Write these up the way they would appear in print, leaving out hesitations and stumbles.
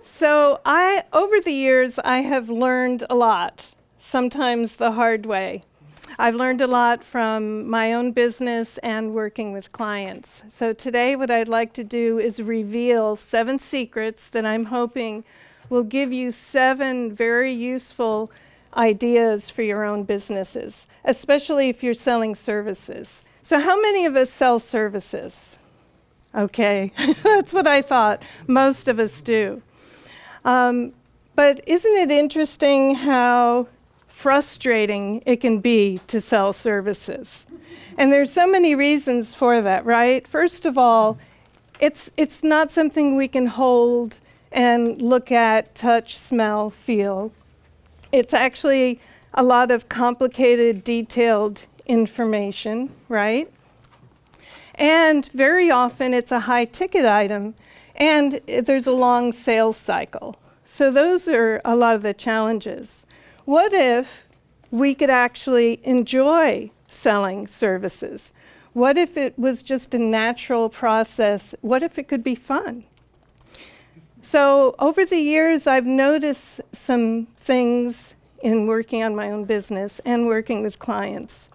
So over the years, I have learned a lot, sometimes the hard way. I've learned a lot from my own business and working with clients. So today what I'd like to do is reveal 7 secrets that I'm hoping will give you 7 very useful ideas for your own businesses, especially if you're selling services. So how many of us sell services? Okay, that's what I thought. Most of us do. But isn't it interesting how frustrating it can be to sell services? And there's so many reasons for that, right? First of all, it's not something we can hold and look at, touch, smell, feel. It's actually a lot of complicated, detailed information, right? And very often it's a high-ticket item, and there's a long sales cycle. So those are a lot of the challenges. What if we could actually enjoy selling services? What if it was just a natural process? What if it could be fun? So over the years, I've noticed some things in working on my own business and working with clients.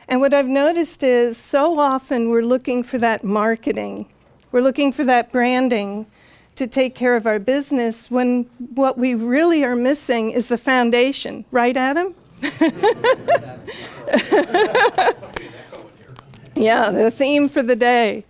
And what I've noticed is so often we're looking for that marketing. We're looking for that branding to take care of our business when what we really are missing is the foundation. Right, Adam? Yeah, the theme for the day.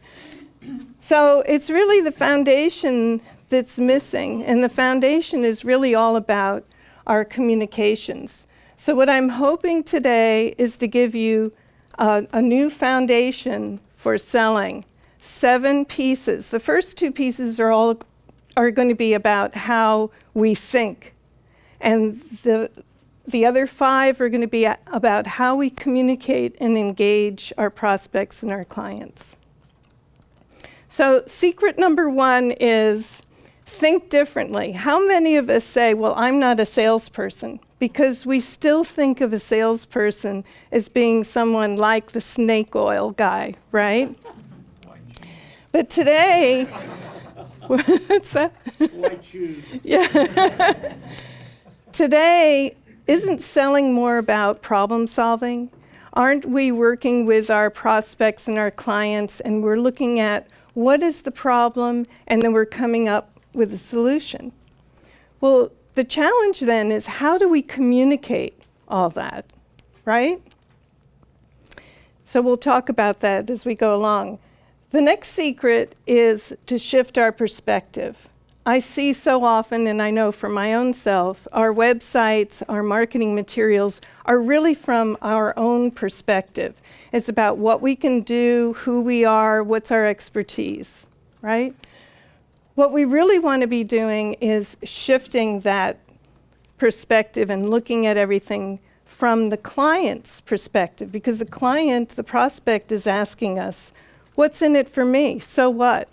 So it's really the foundation that's missing, and the foundation is really all about our communications. So what I'm hoping today is to give you a new foundation for selling. 7 pieces. The first 2 pieces are going to be about how we think, and the other 5 are going to be about how we communicate and engage our prospects and our clients. So secret number 1 is think differently. How many of us say, well, I'm not a salesperson? Because we still think of a salesperson as being someone like the snake oil guy, right? But today, what's that? White shoes. Yeah. Today, isn't selling more about problem solving? Aren't we working with our prospects and our clients, and we're looking at what is the problem, and then we're coming up with a solution? Well, the challenge then is how do we communicate all that, right? So we'll talk about that as we go along. The next secret is to shift our perspective. I see so often, and I know for my own self, our websites, our marketing materials are really from our own perspective. It's about what we can do, who we are, what's our expertise, right? What we really want to be doing is shifting that perspective and looking at everything from the client's perspective, because the client, the prospect, is asking us, what's in it for me? So what?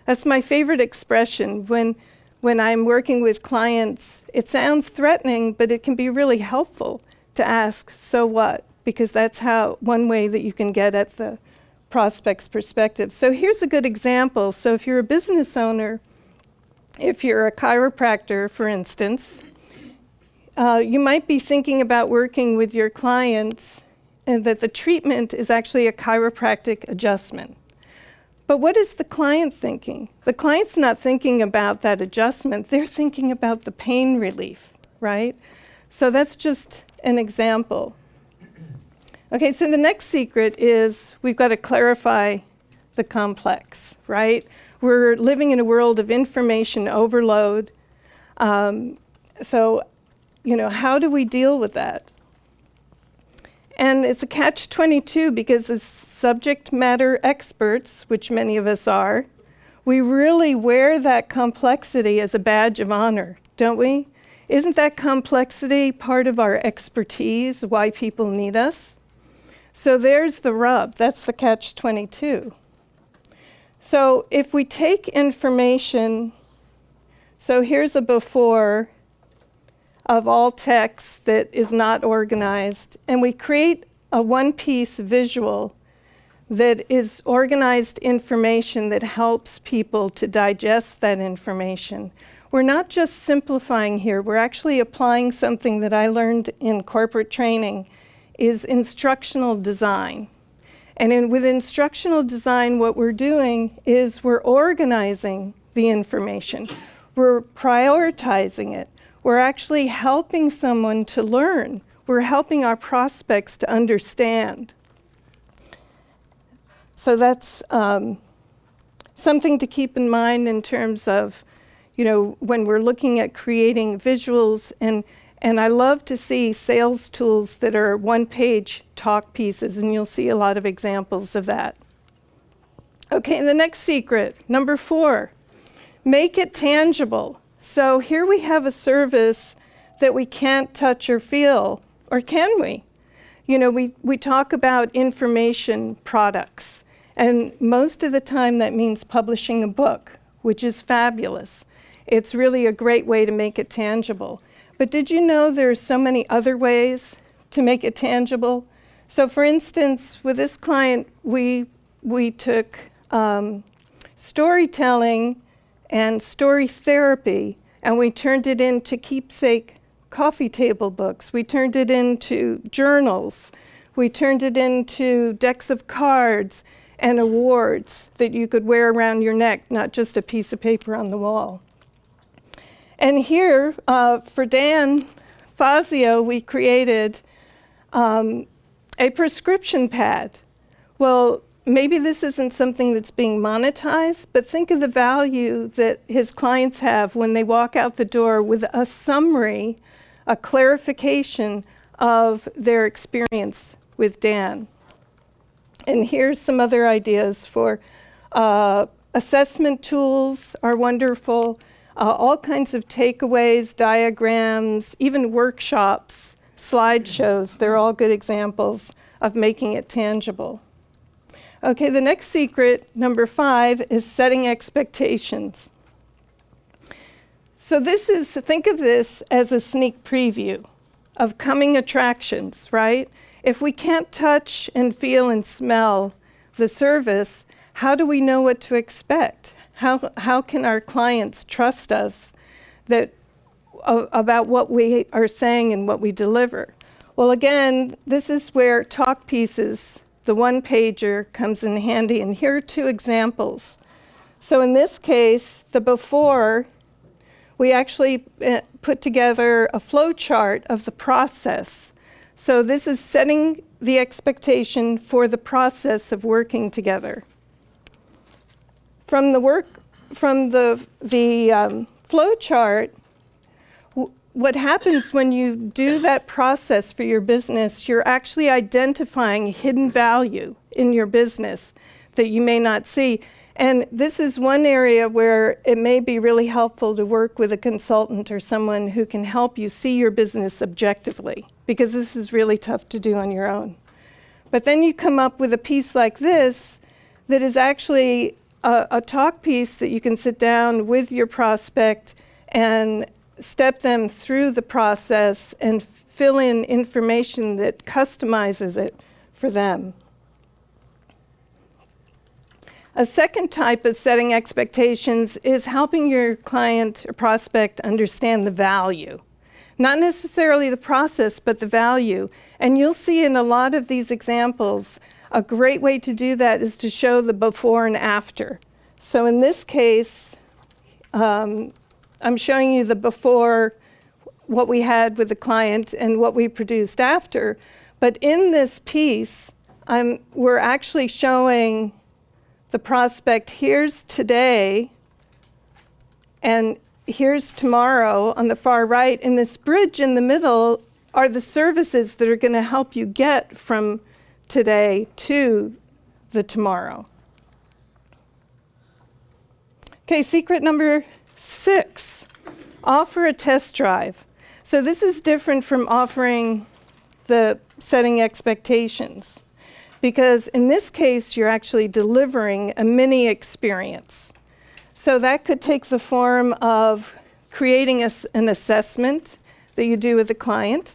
That's my favorite expression. When I'm working with clients, it sounds threatening, but it can be really helpful to ask, so what? Because that's one way that you can get at the prospect's perspective. So here's a good example. So if you're a business owner, if you're a chiropractor, for instance, you might be thinking about working with your clients and that the treatment is actually a chiropractic adjustment. But what is the client thinking? The client's not thinking about that adjustment. They're thinking about the pain relief, right? So that's just an example. Okay, so the next secret is we've got to clarify the complex, right? We're living in a world of information overload. So, how do we deal with that? And it's a catch-22 because as subject matter experts, which many of us are, we really wear that complexity as a badge of honor, don't we? Isn't that complexity part of our expertise, why people need us? So there's the rub. That's the catch-22. So if we take information, so here's a before of all text that is not organized, and we create a one-piece visual that is organized information that helps people to digest that information. we're not just simplifying here, we're actually applying something that I learned in corporate training, is instructional design. And with instructional design, what we're doing is we're organizing the information. We're prioritizing it. We're actually helping someone to learn. We're helping our prospects to understand. So that's something to keep in mind in terms of, when we're looking at creating visuals. And I love to see sales tools that are one-page talk pieces, and you'll see a lot of examples of that. Okay, and the next secret, number 4, make it tangible. So here we have a service that we can't touch or feel, or can we? We talk about information products, and most of the time that means publishing a book, which is fabulous. It's really a great way to make it tangible. But did you know there are so many other ways to make it tangible? So for instance, with this client, we took storytelling and story therapy, and we turned it into keepsake coffee table books. We turned it into journals. We turned it into decks of cards and awards that you could wear around your neck, not just a piece of paper on the wall. And here, for Dan Fazio, we created a prescription pad. Well, maybe this isn't something that's being monetized, but think of the value that his clients have when they walk out the door with a summary, a clarification of their experience with Dan. And here's some other ideas for assessment tools are wonderful. All kinds of takeaways, diagrams, even workshops, slideshows. They're all good examples of making it tangible. Okay, the next secret, number 5, is setting expectations. So think of this as a sneak preview of coming attractions, right? If we can't touch and feel and smell the service, how do we know what to expect? How can our clients trust us about what we are saying and what we deliver? Well, again, this is where talk pieces, the one-pager, comes in handy. And here are 2 examples. So in this case, the before, we actually put together a flow chart of the process. So this is setting the expectation for the process of working together. From the flow chart, what happens when you do that process for your business, you're actually identifying hidden value in your business that you may not see. And this is one area where it may be really helpful to work with a consultant or someone who can help you see your business objectively, because this is really tough to do on your own. But then you come up with a piece like this that is actually a talk piece that you can sit down with your prospect and step them through the process and fill in information that customizes it for them. A second type of setting expectations is helping your client or prospect understand the value. Not necessarily the process, but the value. And you'll see in a lot of these examples, a great way to do that is to show the before and after. So in this case, I'm showing you the before, what we had with the client, and what we produced after. But in this piece, we're actually showing the prospect, here's today, and here's tomorrow on the far right. And this bridge in the middle are the services that are going to help you get from today to the tomorrow. Okay, secret number 6, offer a test drive. So this is different from offering the setting expectations, because in this case, you're actually delivering a mini experience. So that could take the form of creating an assessment that you do with a client.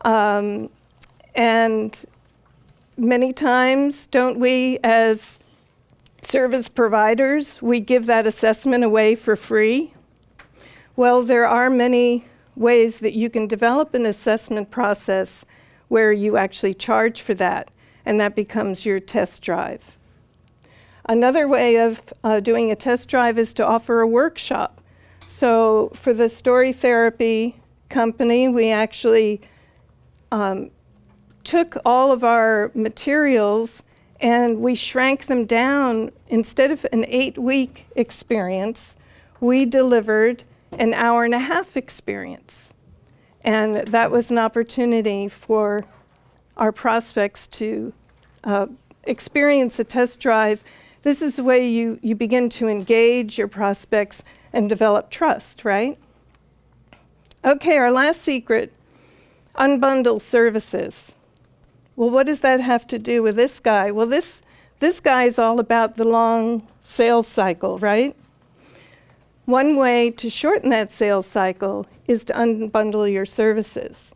And many times, don't we, as service providers, we give that assessment away for free. Well, there are many ways that you can develop an assessment process where you actually charge for that, and that becomes your test drive. Another way of doing a test drive is to offer a workshop. So for the Story Therapy company, we actually took all of our materials and we shrank them down. Instead of an 8-week experience, we delivered an hour-and-a-half experience. And that was an opportunity for our prospects to experience a test drive. This is the way you begin to engage your prospects and develop trust, right? Okay, our last secret, unbundle services. Well, what does that have to do with this guy? Well, this guy is all about the long sales cycle, right? One way to shorten that sales cycle is to unbundle your services.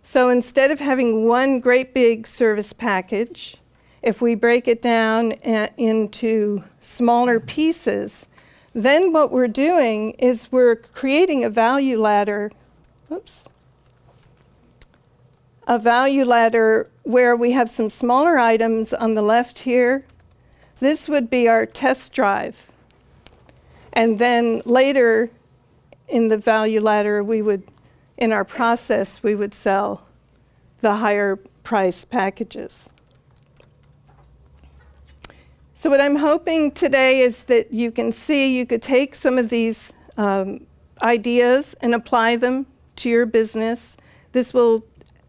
So instead of having one great big service package, if we break it down into smaller pieces, then what we're doing is we're creating a value ladder. A value ladder where we have some smaller items on the left here. This would be our test drive. And then later in the value ladder, in our process, we would sell the higher price packages. So what I'm hoping today is that you can see, you could take some of these ideas and apply them to your business. This will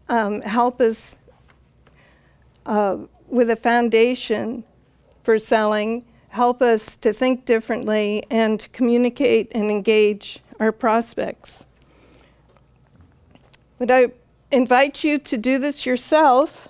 help us with a foundation for selling, help us to think differently and to communicate and engage our prospects. But I invite you to do this yourself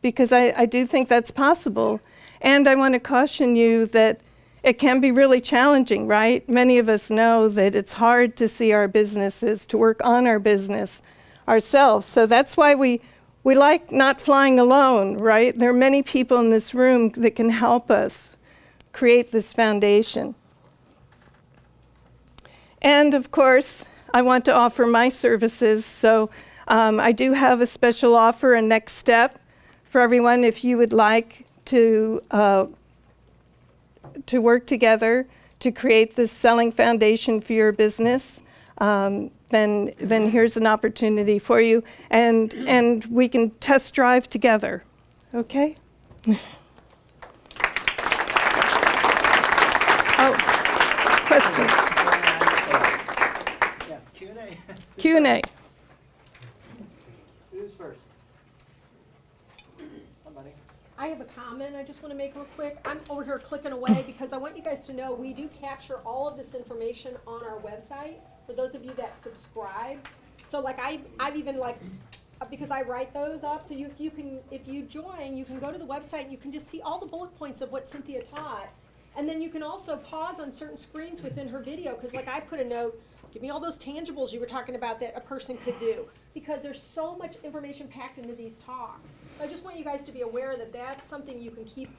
because I do think that's possible. And I want to caution you that it can be really challenging, right? Many of us know that it's hard to see our businesses, to work on our business ourselves. So that's why we like not flying alone, right? There are many people in this room that can help us create this foundation. And of course, I want to offer my services. So I do have a special offer, a next step for everyone if you would like to work together to create this selling foundation for your business. Then here's an opportunity for you, and we can test drive together. Okay? Oh, questions? Yeah, Q&A. Q&A. Who's first? Somebody. I have a comment I just want to make real quick. I'm over here clicking away because I want you guys to know we do capture all of this information on our website for those of you that subscribe. So like I've even because I write those up, so if you join, you can go to the website and you can just see all the bullet points of what Cynthia taught. And then you can also pause on certain screens within her video, because like I put a note, give me all those tangibles you were talking about that a person could do, because there's so much information packed into these talks. So I just want you guys to be aware that that's something you can keep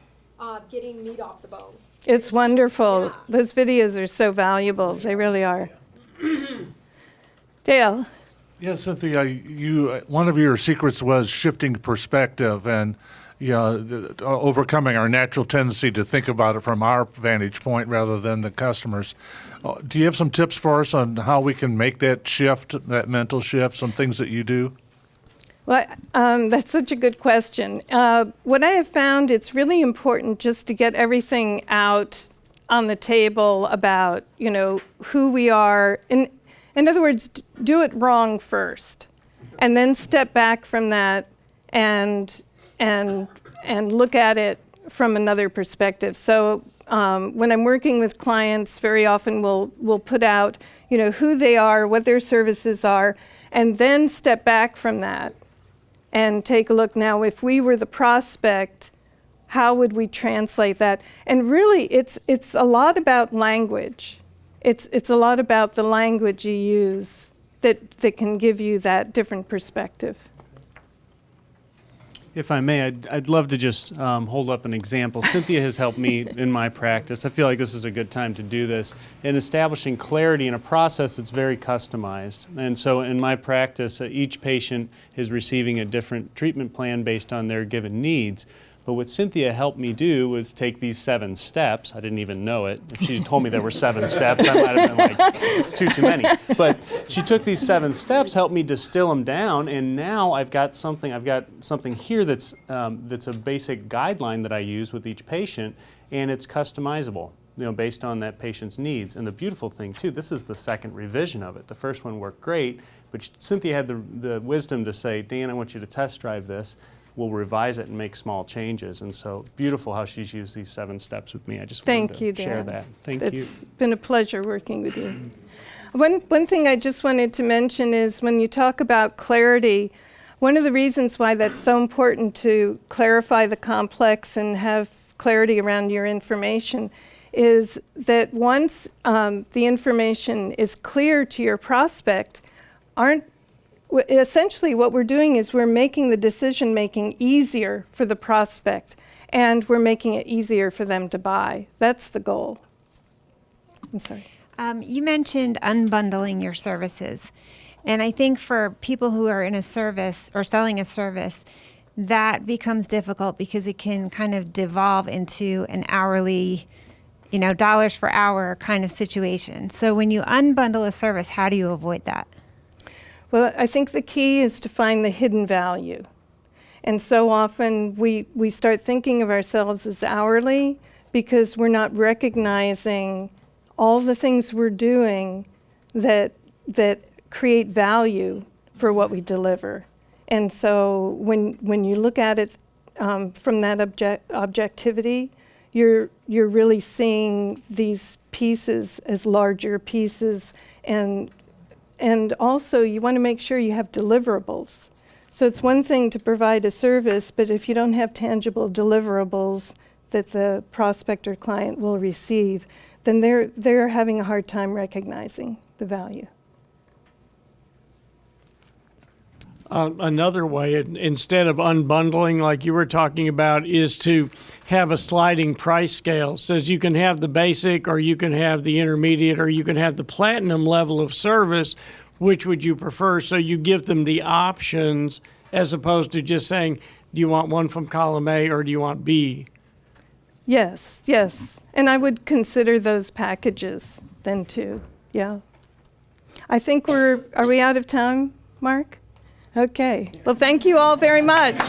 getting meat off the bone. It's wonderful. Yeah. Those videos are so valuable. They really are. Dale. Yes, Cynthia, one of your secrets was shifting perspective and overcoming our natural tendency to think about it from our vantage point rather than the customer's. Do you have some tips for us on how we can make that shift, that mental shift, some things that you do? Well, that's such a good question. What I have found, it's really important just to get everything out on the table about, who we are. In other words, do it wrong first, and then step back from that and look at it from another perspective. So when I'm working with clients, very often we'll put out, who they are, what their services are, and then step back from that and take a look. Now, if we were the prospect, how would we translate that? And really, it's a lot about language. It's a lot about the language you use that can give you that different perspective. If I may, I'd love to just hold up an example. Cynthia has helped me in my practice. I feel like this is a good time to do this in establishing clarity in a process that's very customized. And so in my practice, each patient is receiving a different treatment plan based on their given needs. But what Cynthia helped me do was take these 7 steps. I didn't even know it. If she told me there were 7 steps, I might have been like, it's too many. But she took these 7 steps, helped me distill them down, and now I've got something here that's a basic guideline that I use with each patient, and it's customizable, based on that patient's needs. And the beautiful thing too, this is the second revision of it. The first one worked great, but Cynthia had the wisdom to say, Dan, I want you to test drive this. We'll revise it and make small changes. And so beautiful how she's used these 7 steps with me. I just wanted to share that. Thank you. It's been a pleasure working with you. One thing I just wanted to mention is when you talk about clarity, one of the reasons why that's so important to clarify the complex and have clarity around your information is that once the information is clear to your prospect, essentially what we're doing is we're making the decision making easier for the prospect, and we're making it easier for them to buy. That's the goal. I'm sorry. You mentioned unbundling your services. And I think for people who are in a service or selling a service, that becomes difficult because it can kind of devolve into an hourly, dollars per hour kind of situation. So when you unbundle a service, how do you avoid that? Well, I think the key is to find the hidden value. And so often we start thinking of ourselves as hourly because we're not recognizing all the things we're doing that create value for what we deliver. And so when you look at it from that objectivity, you're really seeing these pieces as larger pieces, and also you want to make sure you have deliverables. So it's one thing to provide a service, but if you don't have tangible deliverables that the prospect or client will receive, then they're having a hard time recognizing the value. Another way, instead of unbundling like you were talking about, is to have a sliding price scale. Says you can have the basic, or you can have the intermediate, or you can have the platinum level of service. Which would you prefer? So you give them the options as opposed to just saying, do you want one from column A or do you want B? Yes. And I would consider those packages then too. Yeah. I think are we out of time, Mark? Okay. Well, thank you all very much.